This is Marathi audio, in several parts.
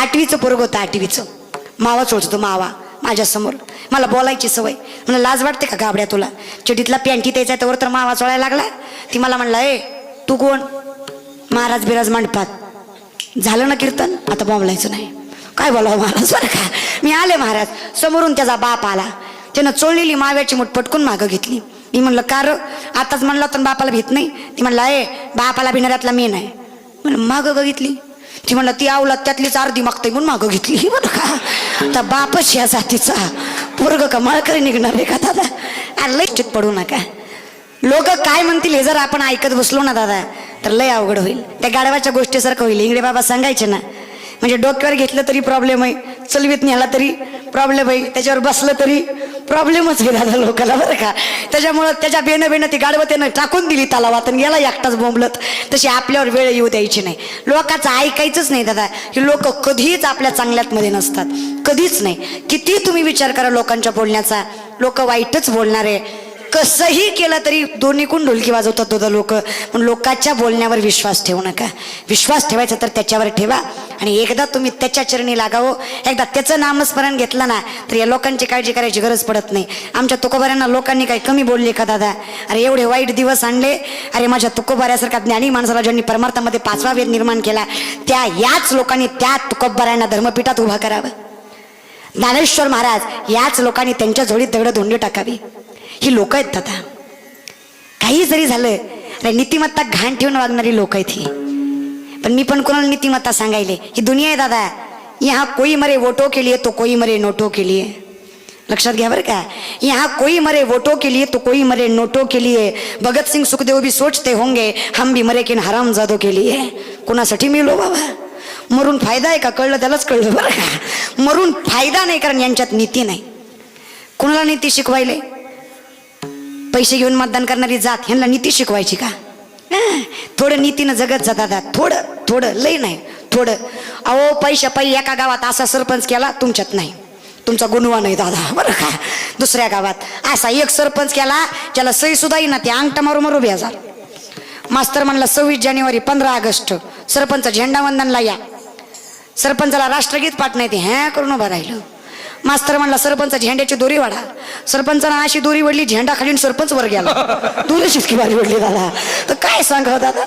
8वीचं पोरग होतं, 8वीचं. मावा चोळतो मावा माझ्यासमोर. मला बोलायची सवय. मला लाज वाटते का गाबड्या तुला? चटीतला पॅन्टी द्यायचा त्यावर तर मावा चोळायला लागला. ती मला म्हणला, ए तू कोण? महाराज बिराज मंडपात. झालं ना कीर्तन, आता बोंबलायचं नाही. काय बोलावं महाराज बरं का. मी आले महाराज. समोरून त्याचा बाप आला. त्यानं चोळलेली माव्याची मूठ पटकून मागं घेतली. मी म्हणलं का र? आताच म्हणलं तर बापाला भीत नाही. ती म्हणला, ए बापाला भिणाऱ्यातला मी नाही. म्हणलं मागं बघितली. ती म्हणलं ती आवलात त्यातलीच अर्धी मागते म्हणून मागं घेतली. बरं का. आता बापच या जातीचा पोरग का मळकरी निघणार आहे का दादा? लय चित पडू नका. लोक काय म्हणतील हे जर आपण ऐकत बसलो ना दादा तर लय अवघड होईल. त्या गाढवाच्या गोष्टीसारखं होईल. इंगडे बाबा सांगायचे ना, म्हणजे डोक्यावर घेतलं तरी प्रॉब्लेम आहे, चलवीत न्याला तरी प्रॉब्लेम आहे, त्याच्यावर बसलं तरी प्रॉब्लेमच आहे दादा लोकांना बरं का. त्याच्यामुळं त्याच्या बेनं ती गाढवं त्यानं टाकून दिली तलावात आणि गेला एकटाच बोंबलत. तशी आपल्यावर वेळ येऊ द्यायची नाही. लोकांचं ऐकायचंच नाही दादा. ही लोक कधीच आपल्या चांगल्यात मध्ये नसतात, कधीच नाही. किती तुम्ही विचार करा लोकांच्या बोलण्याचा, लोक वाईटच बोलणार आहे. कसंही केलं तरी दोन्हीकडून ढोलकी वाजवतात दोन लोक. पण लोकांच्या बोलण्यावर विश्वास ठेवू नका. विश्वास ठेवायचा तर त्याच्यावर ठेवा आणि एकदा तुम्ही त्याच्या चरणी लागावं, एकदा त्याचं नामस्मरण घेतलं ना तर या लोकांची काळजी करायची गरज पडत नाही. आमच्या तुकोबाऱ्यांना लोकांनी काही कमी बोलले का दादा? अरे एवढे वाईट दिवस आणले. अरे माझ्या तुकोबाऱ्यासारखा ज्ञानी माणसाला ज्यांनी परमार्थामध्ये 5वा वेद निर्माण केला त्या याच लोकांनी त्या तुकोबाऱ्यांना धर्मपीठात उभा करावं. ज्ञानेश्वर महाराज याच लोकांनी त्यांच्या जोडीत दगड धोंडी टाकावी. ही लोक आहेत दादा. काही जरी झालं अरे नीतिमत्ता घाण ठेवून वागणारी लोक आहेत ही. पण मी पण कोणाला नीतिमत्ता सांगायले? ही दुनिया आहे दादा. यहाँ कोई मरे वोटों के लिए तो कोई मरे नोटों के लिए. लक्षात घ्या बरं का. यहाँ कोई मरे वोटों के लिए तो कोई मरे नोटों के लिए. भगत सिंह सुखदेव भी सोचते होंगे हम भी मरे किन हरामजादों के लिए. कोणासाठी मिळलो बाबा? मरून फायदा आहे का? कळलं त्यालाच कळलं बरं का. मरून फायदा नाही, कारण यांच्यात नीती नाही. कोणाला नीती शिकवायले? पैसे घेऊन मतदान करणारी जात ह्यांना नीती शिकवायची का? थोडं नीतीनं जगत जा दादा. थोडं थोडं, लय नाही थोडं. अहो पैशा पै एका गावात असा सरपंच केला, तुमच्यात नाही, तुमचा गुणवा नाही दादा बरं का. दुसऱ्या गावात असा एक सरपंच केला ज्याला सही सुद्धा येईना, ते अंगठा मारू मारू बेजार. मास्तर म्हणला 26 जानेवारी 15 ऑगस्ट सरपंच झेंडा वंदनला या. सरपंचाला राष्ट्रगीत पाठ नाही, ते ह्या करून उभं राहिलं. मास्तर म्हणला सरपंच झेंड्याची दोरी वाढा. सरपंचानं अशी दोरी वडली, झेंडा खाली सरपंच वर गेला. दोरीच इतकी भारी वडली दादा. तर काय सांगावं दादा?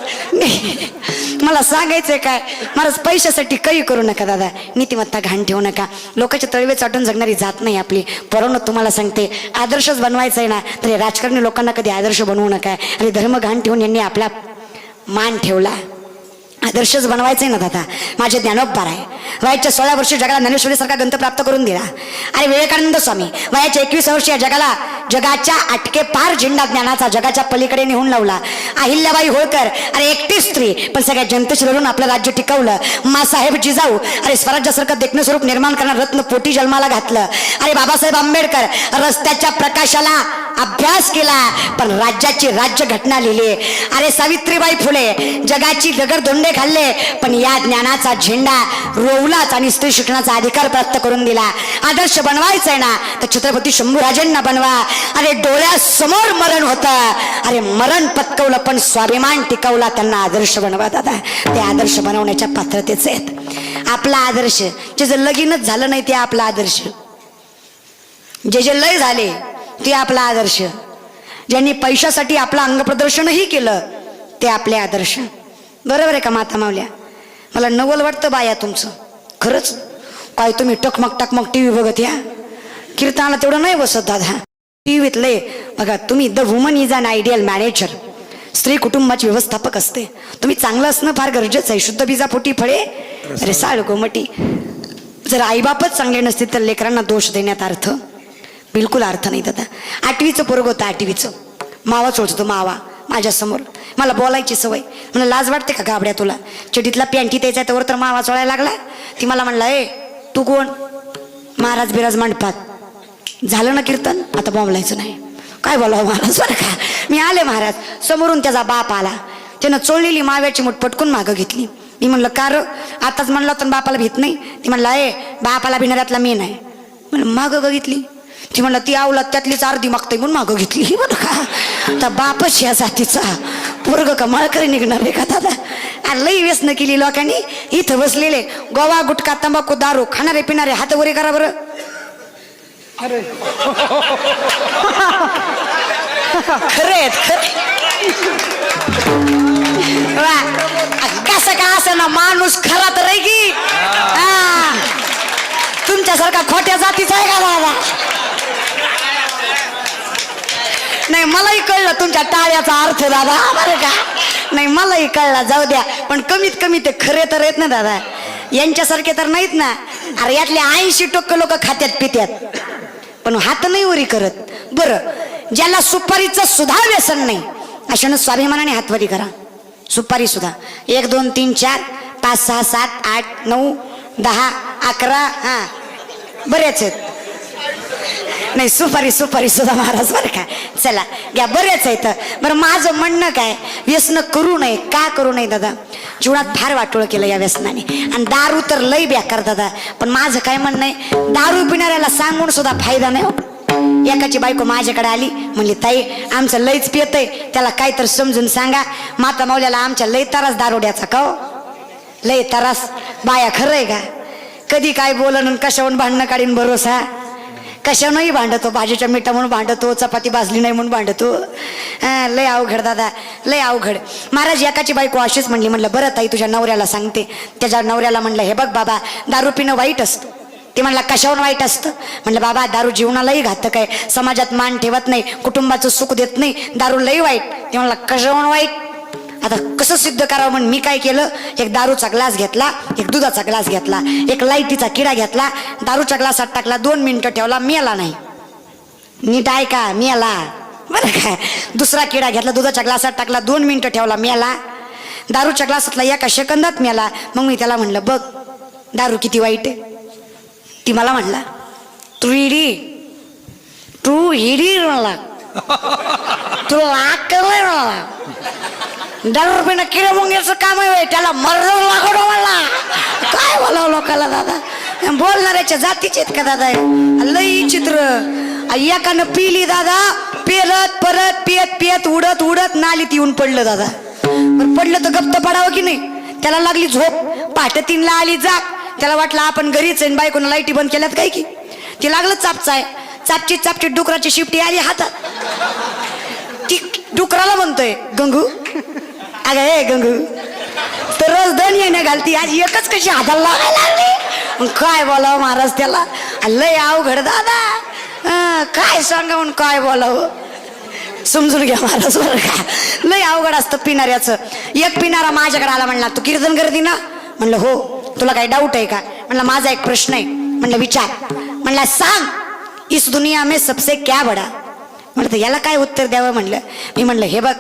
मला सांगायचंय काय, महाराज पैशासाठी काही करू नका दादा. नीतिमत्ता घाण ठेवू नका. लोकांच्या तळवे चाटून जगणारी जात नाही आपली. परवणं तुम्हाला सांगते, आदर्शच बनवायचा आहे ना तर राजकारणी लोकांना कधी आदर्श बनवू नका. आणि धर्म घाण ठेवून यांनी आपला मान ठेवला. आदर्शच बनवायचं आहे ना दादा. माझे ज्ञानोबा आहे, वयाच्या 16 वर्षी जगाला ज्ञानेश्वरीसारखा ग्रंथ प्राप्त करून दिला. अरे विवेकानंद स्वामी वयाच्या 21 वर्षी या जगाला जगाच्या अटके पार झेंडा ज्ञानाचा जगाच्या पलीकडे नेऊन लावला. अहिल्याबाई होळकर अरे एकटी स्त्री पण सगळ्या जनतेशी लढून आपलं राज्य टिकवलं. मासाहेब जिजाऊ अरे स्वराज्यासारखं देखणं स्वरूप निर्माण करणार रत्न पोटी जन्माला घातलं. अरे बाबासाहेब आंबेडकर रस्त्याच्या प्रकाशाला अभ्यास केला पण राज्याची राज्य घटना लिहिली. अरे सावित्रीबाई फुले जगाची दगड धोंडे खाल्ले पण या ज्ञानाचा झेंडा रोवलाच आणि स्त्री शिक्षणाचा अधिकार प्राप्त करून दिला. आदर्श बनवायचा आहे ना तर छत्रपती शंभूराजांना बनवा. अरे डोळ्यासमोर मरण होतं, अरे मरण पत्कवलं पण स्वाभिमान टिकवला. त्यांना आदर्श बनवा दादा. ते आदर्श बनवण्याच्या पात्रतेचे आहेत. आपला आदर्श जे लगीनच झालं नाही ते आपला आदर्श. जे लय झाले ते आपला आदर्श. ज्यांनी पैशासाठी आपलं अंगप्रदर्शनही केलं ते आपले आदर्श. बरोबर आहे का माता मावल्या? मला नवल वाटतं बाया तुमचं खरंच. काय तुम्ही टकमक टीव्ही बघत या. कीर्तनाला तेवढं नाही बसत दादा. टीव्हीत लय बघा. तुम्ही the woman is an ideal manager. स्त्री कुटुंबाची व्यवस्थापक असते. तुम्ही चांगलं असणं फार गरजेचं आहे. शुद्ध बीजा पोटी फळे अरे साळ गोमटी. जर आईबापच चांगले नसतील तर लेकरांना दोष देण्यात अर्थ बिलकुल अर्थ नाही दादा. 8वीचं पोरग होतं, 8वीचं. मावा चोळतो मावा माझ्यासमोर. मला बोलायची सवय. मला लाज वाटते का गाबड्या तुला? चटीतला पॅन्टी द्यायचा त्यावर तर मावा चोळायला लागला. ती मला म्हणला, ए तू कोण? महाराज बिराज मंडपात. झालं ना कीर्तन, आता बोंबलायचं नाही. काय बोलावं महाराज बरं का. मी आले महाराज. समोरून त्याचा बाप आला. त्यानं चोळलेली माव्याची मूठ पटकून मागं घेतली. मी म्हणलं का र? आताच म्हणलं तर बापाला भीत नाही. ती म्हणला, ए बापाला भिणाऱ्यातला मी नाही. म्हणलं मागं बघितली. ती म्हणलं ती आवलात त्यातलीच अर्धी मागते म्हणून मागं घेतली. बरं का. तर बापच या जातीचा पोरग का मळकरी निघणार आहे का दादा? आणि लई व्यसन केली लोकांनी. इथं बसलेले गोवा गुटखा तंबाखू दारू खाणारे पिणारे हात वरे करा बरं. अरे खरे कसं का असं ना माणूस खरा तर आहे की. तुमच्यासारखा खोट्या जातीचा आहे का दादा? नाही मलाही कळलं तुमच्या टाळ्याचा अर्थ दादा बरं का. नाही मलाही कळला, जाऊ द्या. पण कमीत कमी ते खरे तर आहेत ना दादा, यांच्यासारखे तर नाहीत ना. अरे यातले 80% लोक खात्यात पित्यात पण हात नाही वरी करत. बरं ज्याला सुपारीचं सुद्धा व्यसन नाही अशानं स्वाभिमानाने हातवरी करा. सुपारी सुद्धा 1 2 3 4 5 6 7 8 9 10 11 हा बरेच आहेत. नाही सुपारी सुद्धा महाराज बरं का. चला घ्या बरेच आहेत. बरं माझं म्हणणं काय, व्यसन करू नये. का करू नये दादा? जीवनात फार वाटोळ केलं या व्यसनाने. आणि दारू तर लई बेकार दादा. पण माझं काय म्हणणं आहे, दारू पिणाऱ्याला सांगून सुद्धा फायदा नाही हो. एकाची बायको माझ्याकडे आली, म्हणली ताई आमचं लईच पियतय, त्याला काय तर समजून सांगा. माता माऊल्याला आमच्या लई तरास दारुड्याचा का हो, लई तरास. बाया खरं आहे का? कधी काय बोलन कशावरून भांडणं काढीन भरोसा. कशानंही भांडतो, भाजीच्या मिठा म्हणून भांडतो, चपाती भाजली नाही म्हणून भांडतो. लय अवघड दादा, लय अवघड. महाराज एकाची बायको अशीच म्हणली. म्हणलं बरं ताई तुझ्या नवऱ्याला सांगते. त्याच्या नवऱ्याला म्हणलं हे बघ बाबा दारू पिणं वाईट असतं. ते म्हणला कशावर वाईट असतं? म्हणलं बाबा दारू जीवनालाही घातक आहे, समाजात मान ठेवत नाही, कुटुंबाचं सुख देत नाही, दारू लई वाईट. ते म्हणला कशावर वाईट? आता कसं सिद्ध करावं? म्हणून मी काय केलं, एक दारूचा ग्लास घेतला, एक दुधाचा ग्लास घेतला, एक लाईटीचा किडा घेतला, दारूच्या ग्लासात टाकला, 2 मिनिटं ठेवला, मेला नाही. नीट ऐका, मेला बरं काय. दुसरा किडा घेतला, दुधाच्या ग्लासात टाकला, 2 मिनिटं ठेवला, मेला. दारूच्या ग्लासातला 1 सेकंदात मेला. मग मी त्याला म्हणलं बघ दारू किती वाईट आहे. ती मला म्हणला तू हिडी म्हणला तुला अक्कल नाही म्हणला. दारू पिणं किडे मुंग्याचं काम आहे, त्याला मरण लागवडं म्हणला. काय बोलावं लोकाला दादा, बोलणाऱ्याच्या जातीचे आहेत का दादा? लई चित्र. एकानं पिली दादा, पेलत परत पियत उडत उडत नालीत येऊन पडलं दादा. पडलं तर गप्प पडावं की नाही? त्याला लागली झोप, पहाटे 3ला आली जाग. त्याला वाटलं आपण घरीच आहे, बायकोनं लाईटी बंद केल्यात काय की. ती लागलं चापचाय, चापचीत डुकराची शिपटी आली हातात. ती डुकराला म्हणतोय गंगू, अगं ए गंगू, तर रोज 2 येण्या घालती, आज एकच कशी हाताला लागायला लागली. काय बोलावं महाराज त्याला, लय अवघड दादा. काय सांगावून काय बोलावं समजून घ्या महाराज बरं का. लय अवघड असतं पिणाऱ्याचं. एक पिणारा माझ्याकडे आला, म्हणला तू कीर्तन करती ना? म्हणलं हो. तुला काही डाऊट आहे का? म्हणला माझा एक प्रश्न आहे. म्हणलं विचार. म्हणला सांग इस दुनिया में सबसे क्या बडा. म्हणलं याला काय उत्तर द्यावं म्हणलं. मी म्हणलं हे बघ,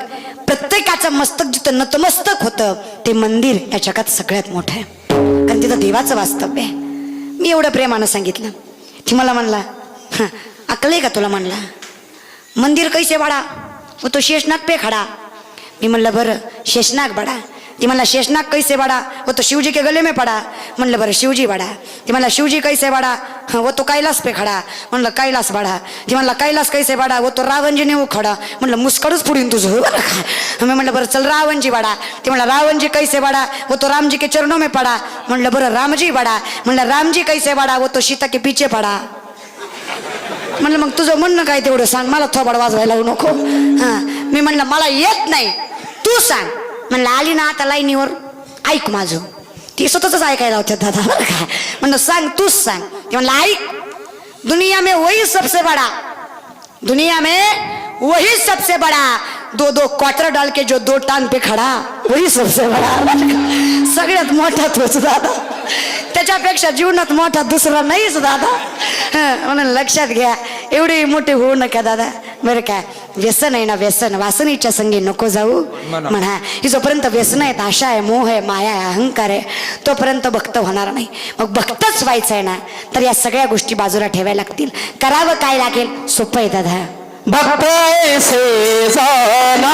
प्रत्येकाचं मस्तक जिथं नतमस्तक होतं ते मंदिर या जगात सगळ्यात मोठं आहे, कारण तिथं देवाचं वास्तव्य आहे. मी एवढं प्रेमानं सांगितलं. ती मला म्हणला अक्कल आहे का तुला? म्हणला मंदिर कैसे बडा, वो तो शेषनाग पे खडा. मी म्हणलं बरं शेषनाग बडा. ती म्हणला शेषनाग कैसे बड़ा, वो तो शिवजी के गले में पड़ा. म्हणलं बरं शिवजी बड़ा. ती म्हणला शिवजी कैसे बड़ा, वो तो कैलाश पे खड़ा. म्हणलं कैलाश बड़ा. ती म्हणला कैलाश कैसे बड़ा, वो तो रावण जी ने वो खड़ा. म्हणलं मुस्कडच पुढीन तुझं बरं का. मी म्हणलं बरं चल रावण जी बड़ा. ती म्हणला रावण जी कैसे बड़ा, वो तो राम जी के चरणों में पड़ा. म्हणलं बरं रामजी बड़ा. म्हणलं रामजी कैसे बड़ा, वो तो सीता के पीछे पड़ा. म्हणलं मग तुझं म्हणणं काय तेवढं सांग, मला थोबाड वाजवायला लावू नको. मी म्हणलं मला येत नाही, तू सांग. म्हणलं आली ना आता लाईनीवर, ऐक माझं. ती स्वतःच ऐकायला होत्या दादा बरं का. म्हणलं सांग तूच सांग. ती म्हणलं ऐक, दुनिया में वही सबसे बड़ा, दुनिया में वही सबसे बड़ा, 2-2 क्वार्टर डाल के जो 2 टांग पे खड़ा, वही सबसे बड़ा. सगळ्यात मोठा तोच दादा, त्याच्यापेक्षा जीवनात मोठा दुसरा नाहीच दादा. म्हणून लक्षात घ्या, एवढे मोठे होऊ नका दादा बरं का. व्यसन आहे ना व्यसन, वासनेच्या संगी नको जाऊ म्हणा. ही जोपर्यंत व्यसन आहेत, आशा आहे, मोह आहे, माया आहे, अहंकार आहे, तोपर्यंत भक्त होणार नाही. मग भक्तच व्हायचं आहे ना, तर या सगळ्या गोष्टी बाजूला ठेवायला लागतील. करावं काय लागेल? सोपं आहे दादा. भक्त ऐसे जाना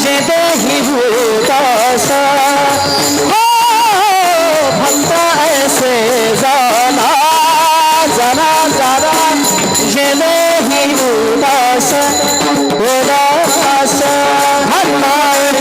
जे देही भूतास, हो भक्त ऐसे जाना जाना जाना जे देही भूतास, उदास हनुमान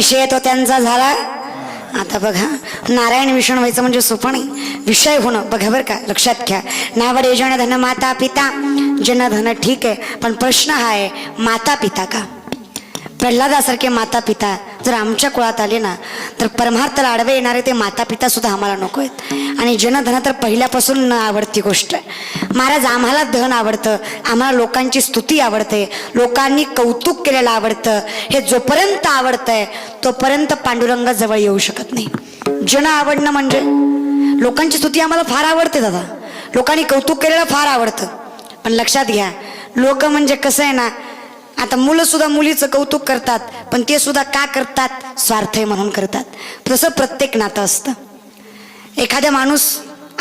विषय तो त्यांचा झाला. आता बघा, नारायण विष्णू व्हायचं म्हणजे सोपं नाही, विषय होणं बघा बरं का, लक्षात घ्या. नावडे जनधन माता पिता, जनधन ठीक आहे, पण प्रश्न हा आहे माता पिता का? प्रल्हादासारखे माता पिता जर आमच्या कुळात आले ना तर परमार्थाला आडवे येणारे ते माता पिता सुद्धा आम्हाला नको आहेत. आणि जनधन तर पहिल्यापासून न आवडती गोष्ट आहे. महाराज आम्हाला धन आवडतं, आम्हाला लोकांची स्तुती आवडते, लोकांनी कौतुक केलेलं आवडतं. हे जोपर्यंत आवडतंय तोपर्यंत पांडुरंग जवळ येऊ शकत नाही. जन आवडणं म्हणजे लोकांची स्तुती आम्हाला फार आवडते दादा, लोकांनी कौतुक केलेलं फार आवडतं. पण लक्षात घ्या, लोक म्हणजे कसं आहे ना, आता मुलं सुद्धा मुलीचं कौतुक करतात, पण ते सुद्धा का करतात? स्वार्थ आहे म्हणून करतात. तसं प्रत्येक नातं असतं. एखादा माणूस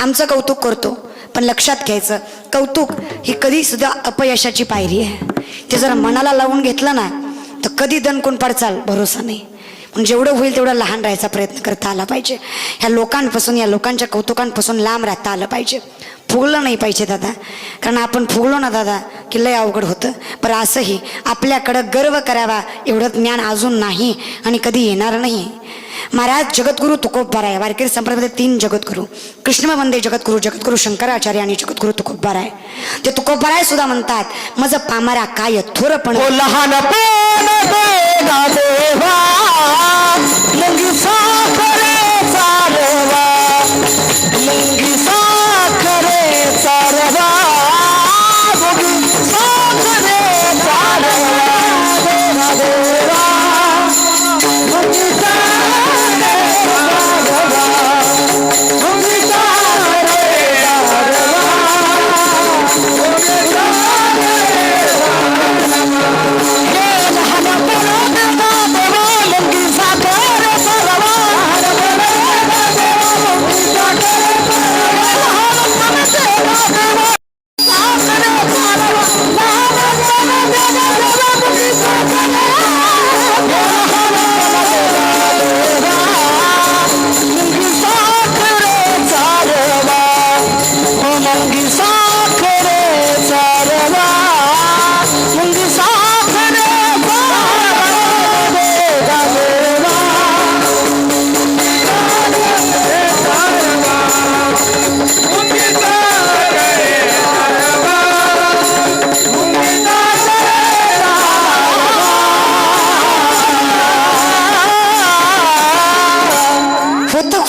आमचं कौतुक करतो, पण लक्षात घ्यायचं कौतुक ही कधी सुद्धा अपयशाची पायरी आहे. ते जर मनाला लावून घेतलं ना तर कधी दणकून पडचाल भरोसा नाही. पण जेवढं होईल तेवढं लहान राहायचा प्रयत्न करता आला पाहिजे. ह्या लोकांपासून, या लोकांच्या कौतुकांपासून लांब राहता आलं पाहिजे. फुगलं नाही पाहिजे दादा, कारण आपण फुगलो ना दादा की लय अवघड होतं. पण असंही आपल्याकडं गर्व करावा एवढं ज्ञान अजून नाही आणि कधी येणार नाही. महाराज जगद्गुरु तुकोबाराय, वारकरी संप्रदायामध्ये 3 जगद्गुरु, कृष्ण वंदे जगद्गुरु, जगद्गुरु शंकराचार्य आणि जगद्गुरु तुकोबाराय. ते तुकोबाराय सुद्धा म्हणतात मज पामारा काय थोरपण मुंगी साखरे चारवा, मुंगी साखरे चारवा, मुंगी साखरे चारवा, देवा मुंगी साखरे चारवा, मुंगी साखरे चारवा, मुंगी साखरे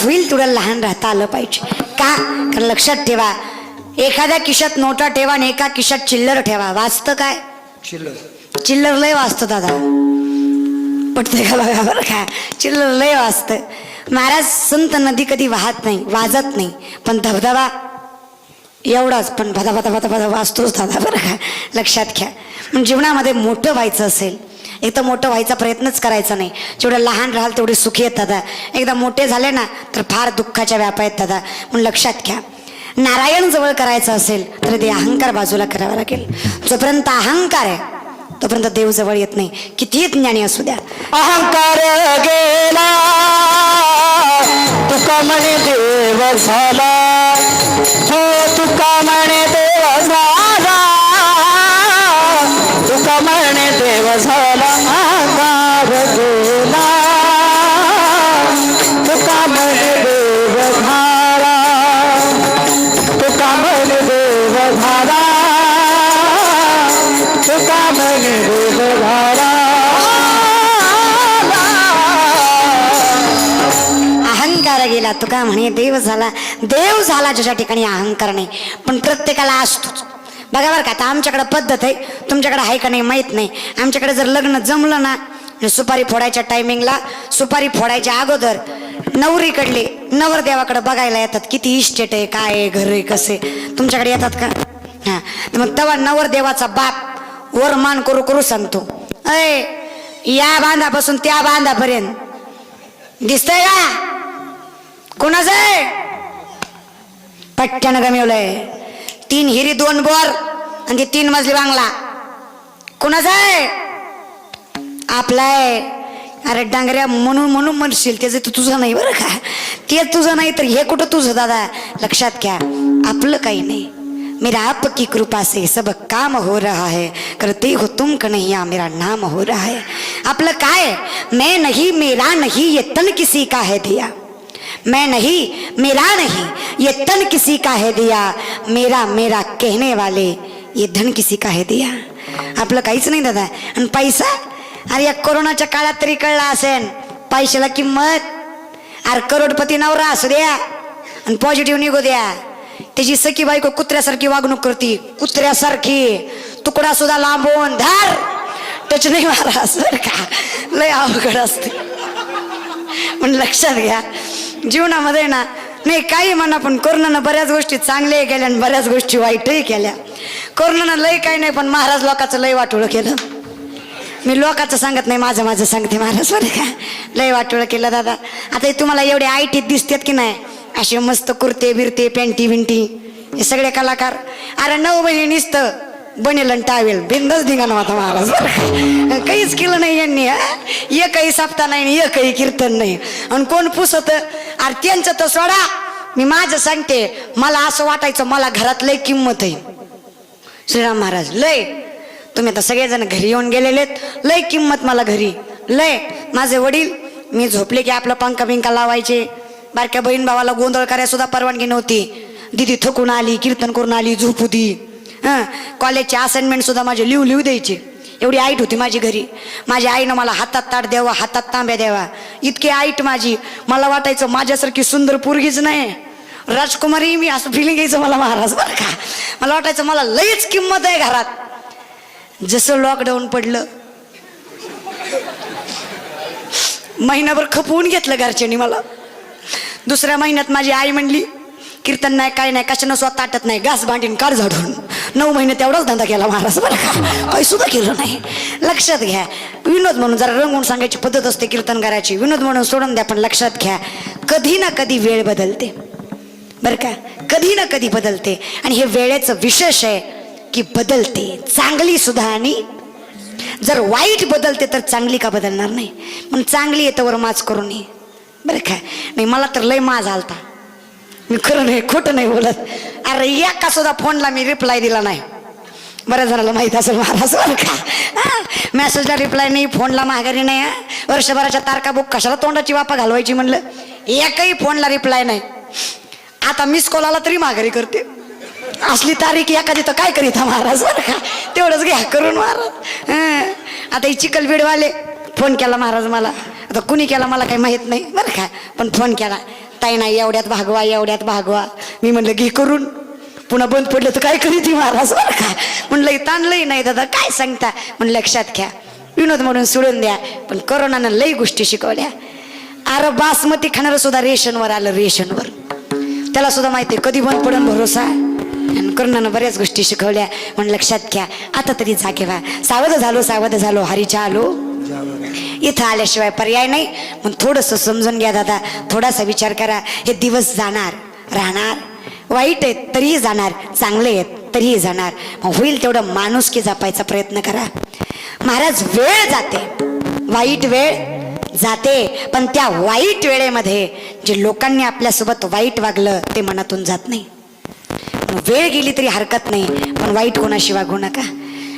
होईल तेवढं लहान राहता आलं पाहिजे. का? कारण लक्षात ठेवा, एखाद्या खिशात नोटा ठेवा आणि एका खिशात चिल्लर ठेवा, वाचतं काय? चिल्लर लय वाचतं दादा, पटते का बघा बरं का, चिल्लर लय वाचतं. महाराज संत नदी कधी वाहत नाही, वाजत नाही, पण धबधबा एवढाच, पण भदा भदा भदा भदा वाचतोच दादा बरं का, लक्षात घ्या. म्हणजे जीवनामध्ये मोठं व्हायचं असेल एक तर मोठं व्हायचा प्रयत्नच करायचा नाही. जेवढं लहान राहाल तेवढे सुखी आहेत दादा. एकदा मोठे झाले ना तर फार दुःखाच्या व्यापा आहेत दादा. म्हणून लक्षात घ्या, नारायण जवळ करायचं असेल तर ते अहंकार बाजूला करावा लागेल. जोपर्यंत अहंकार आहे तोपर्यंत देव जवळ येत नाही, कितीही ज्ञानी असू द्या. अहंकार गेला तुका म्हणे देव झाला, हो तुका म्हणे देव झाला, तुका म्हणे देव झाला. अहंकार गेला तुका म्हणे देव झाला, तुका म्हणे देव झाला, तुका म्हणे देव झाला. अहंकार गेला तुका म्हणे देव झाला. देव झाला ज्याच्या ठिकाणी अहंकार नाही, पण प्रत्येकाला असतोच. बघा बरं का, आता आमच्याकडे पद्धत आहे, तुमच्याकडे आहे का नाही माहीत नाही. आमच्याकडे जर लग्न जमलं ना, सुपारी फोडायच्या टायमिंगला, सुपारी फोडायच्या अगोदर नवरीकडले नवरदेवाकडे बघायला येतात, किती इस्टेट आहे, काय आहे, घर आहे, कसे. तुमच्याकडे येतात का? हां, तर मग तेव्हा नवरदेवाचा बाप वर मान करू करू सांगतो, अय या बांधापासून त्या बांधापर्यंत दिसतंय का? कोणाचं आहे? पट्ट्यानं गमिवलंय. 3 हिरी 2 बोर आणि ते 3 मजली बांगला. कोणाचा आहे? आपला आहे. अरे डांगऱ्या म्हणून म्हणून म्हणशील, त्याचं तू तुझं नाही बरं का, ते तुझं नाही तर हे कुठं तुझं दादा. लक्षात घ्या, आपलं काही नाही. मेरा आपकी कृपा से सब काम हो रहा है, करते हो तुम कन्हैया मेरा नाम हो रहा है. आपलं काय, मैं नहीं मेरा नहीं ये तन किसी का है दिया, मैं नहीं मेरा नहीं ये तन किसी का है दिया, मेरा मेरा कहने वाले ये धन किसी का है दिया. आपलं काहीच नाही दादा. आणि पैसा, अरे या कोरोनाच्या काळात तरी कळला असेल पैशाला किंमत. अरे करोडपती नवरा असू द्या आणि पॉझिटिव्ह निघू द्या, त्याची सखी बायको कुत्र्यासारखी वागणूक करती, कुत्र्यासारखी. तुकडा सुद्धा लांबून धार टच नाही मारा सर का, लय अवघड असते. पण लक्षात घ्या जीवनामध्ये ना, नाही काही म्हणा पण कोरोनानं बऱ्याच गोष्टी चांगल्या केल्या आणि बऱ्याच गोष्टी वाईटही केल्या. कोरोनानं लय काही नाही पण महाराज लोकांचं लय वाटोळं केलं. मी लोकांचं सांगत नाही, माझं माझं सांगते महाराज बरं का. लय वाटोळं केलं दादा. आता हे तुम्हाला एवढे आयटीत दिसतात की नाही, असे मस्त कुर्ते बिरते पॅन्टी बिंटी हे सगळे कलाकार. अरे 9 महिने निसतं बनेल आणि टावेल बिंदच धिंगाणं होता महाराज बरं का. काहीच केलं नाही यांनी. एकही सप्ताह नाही, एकही कीर्तन नाही. आणि कोण पुसत, अरे त्यांचं तर सोडा, मी माझं सांगते. मला असं वाटायचं मला घरात लय किंमत आहे. श्रीराम महाराज लय, तुम्ही आता सगळेजण घरी येऊन गेलेलेत, लय किंमत मला घरी लय. माझे वडील मी झोपले की आपलं पंखा बिंका लावायचे. बारक्या बहीण भावाला गोंधळ करायला सुद्धा परवानगी नव्हती. दिदी थकून आली, कीर्तन करून आली, झोपू दी. कॉलेजचे असाइनमेंट सुद्धा माझे लिहू द्यायचे. एवढी आईट होती माझी घरी. माझ्या आईनं मला हातात ताट द्यावा, हातात तांब्या द्यावा, इतकी आईट माझी. मला वाटायचं माझ्यासारखी सुंदर पोरगीच नाही, राजकुमारी मी, असं फिलिंग यायचं मला महाराज बरं का. मला वाटायचं मला लयच किंमत आहे घरात. जसं लॉकडाऊन पडलं महिनाभर खपवून घेतलं घरच्यांनी मला. दुसऱ्या महिन्यात माझी आई म्हणली कीर्तन नाही काय नाही, कशानं स्वतः ताटत नाही, घास भांडीन काढ झाडून. 9 महिने तेवढाच धंदा केला महाराज बरं का, काही सुद्धा केलं नाही. लक्षात घ्या, विनोद म्हणून जरा रंगवून सांगायची पद्धत असते कीर्तन करायची, विनोद म्हणून सोडून द्या. पण लक्षात घ्या, कधी ना कधी वेळ बदलते बरं का, कधी ना कधी बदलते. आणि हे वेळेचं विशेष आहे की बदलते, चांगली सुद्धा. आणि जर वाईट बदलते तर चांगली का बदलणार नाही. पण चांगली येतं वर माज करू नये बरं का. नाही मला तर लय माज आलता, मी खरं नाही खोटं नाही बोलत. अरे एका सुद्धा फोनला मी रिप्लाय दिला नाही. बऱ्याच जणाला माहित असेल महाराज बरं का. मेसेजला रिप्लाय नाही, फोनला माघारी नाही. वर्षभराच्या तारखा बुक कशाला तोंडाची वापा घालवायची म्हणलं. एकही फोनला रिप्लाय नाही. आता मिस कॉल आला तरी माघारी करते. असली तारीख एखादी तर काय करीत महाराज बरं का, तेवढंच घ्या करून महाराज. आता ही चिखलबीडवाले फोन केला महाराज मला, आता कुणी केला मला काही माहित नाही बरं का, पण फोन केला. ताई नाही एवढ्यात भागवा, एवढ्यात भागवा. मी म्हणलं घे करून, पुन्हा बंद पडलं तर काय करीत महाराज बरं का. म्हणलं ताणलंही नाही दादा, काय सांगता. म्हणलं लक्षात घ्या, विनोद म्हणून सोडून द्या. पण कोरोनानं लई गोष्टी शिकवल्या. अरे बासमती खाणारं सुद्धा रेशनवर आलं, रेशनवर. त्याला सुद्धा माहिती आहे कधी बंद पडून भरोसा. आणि कोरोनानं बऱ्याच गोष्टी शिकवल्या. म्हणून लक्षात घ्या, आता तरी जागे व्हा. सावध झालो हरीच्या आलो. इथं आल्याशिवाय पर्याय नाही. पण थोडंसं समजून घ्या दादा, थोडासा विचार करा. हे दिवस जाणार राहणार, वाईट आहेत तरीही जाणार, चांगले आहेत तरीही जाणार. होईल तेवढं माणुसकी जपायचा प्रयत्न करा महाराज. वेळ जाते, वाईट वेळ जाते, पण त्या वाईट वेळेमध्ये जे लोकांनी आपल्यासोबत वाईट वागलं ते मनातून जात नाही. वेळ गेली तरी हरकत नाही, पण वाईट कोणाशी वागू नका.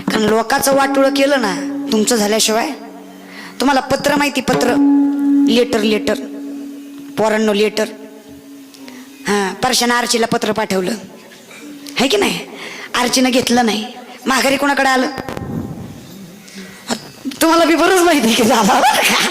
कारण लोकांचं वाटोळं केलं ना तुमचं झाल्याशिवाय. तुम्हाला पत्र माहिती, पत्र लेटर पोरांनो लेटर. परशानं आर्चीला पत्र पाठवलं आहे की नाही, आर्चीनं घेतलं नाही, माघारी कोणाकडे आलं तुम्हाला बी बरंच माहिती की झाला बरं का.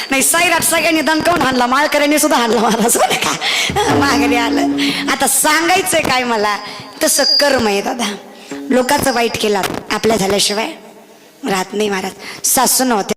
नाही साईराट सगळ्यांनी दणकावून हाणला, माळकऱ्यांनी सुद्धा हाणला महाराज बरं का, माघारी आलं. आता सांगायचंय काय मला, तसं कर्म आहे दादा. लोकांचं वाईट केलं आपल्या झाल्याशिवाय राहत नाही महाराज. सासून होते